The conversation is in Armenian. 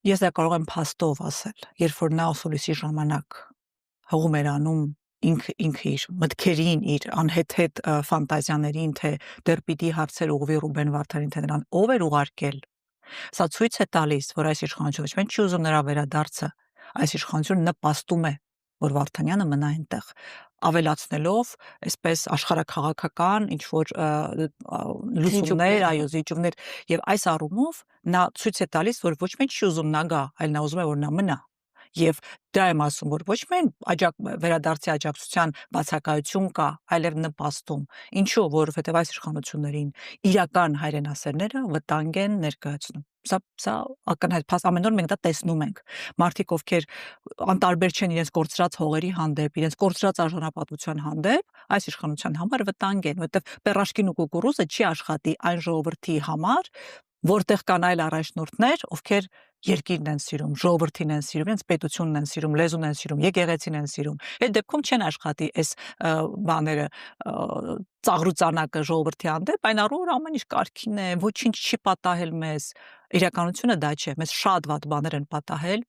Ես դա կարող եմ փաստով ասել, երբ որ նա ուսոլիսի ժամանակ հողում էր անում ինքը իր մտքերին, իր անհեթեթ ֆանտազիաներին, թե դեռ պիտի հարցեր ուղղվի Ռուբեն Վարդանին, թե նրան ով էր ուղարկել, սա ցույց է տալիս, որ այս իշխանությունը ոչ միայն չի ուզում նրա վերադարձը, այս իշխանությունը նպաստում է, որ Վարդանյանը մնա այնտեղ, ավելացնելով այսպես աշխարհաքաղաքական ինչ որ լուսումներ, այո, զիջումներ եւ այս առումով նա ցույց է տալիս, որ ոչ միայն չի ուզում նա գա, այլ նա ուզում է որ նա մնա։ Եվ դա եմ ասում, որ ոչ միայն վերադարձի աջակցության բացակայություն կա, այլև նպաստում։ Ինչու, որովհետև այս իշխանություններին իրական հայրենասերները վտանգ են ներկայացնում։ Սա ակնհայտ ամեն օր մենք դա տեսնում ենք։ Մարդիկ, ովքեր անտարբեր չեն իրենց կորցրած հողերի հանդեպ, իրենց կորցրած արժանապատվության հանդեպ, այս իշխանության համար վտանգ են, որովհետև պերաշկին ու կուկուռուզը չի աշխատի այն ժողովրդի համար, որտեղ կան այլ առաջնորդներ, ովքեր երկիրն են սիրում, ժողովրդին են սիրում, իրենց պետությունն են սիրում, լեզուն են սիրում, եկեղեցին են սիրում։ Այդ դեպքում չեն աշխատի այս բաները ծաղրուծանակը ժողովրդի հանդեպ, այն առումով որ ամեն ինչ կարգին է, ոչինչ չի պատահել մեզ։ Իրականությունը դա չէ, մեզ շատ վատ բաներ են պատահել։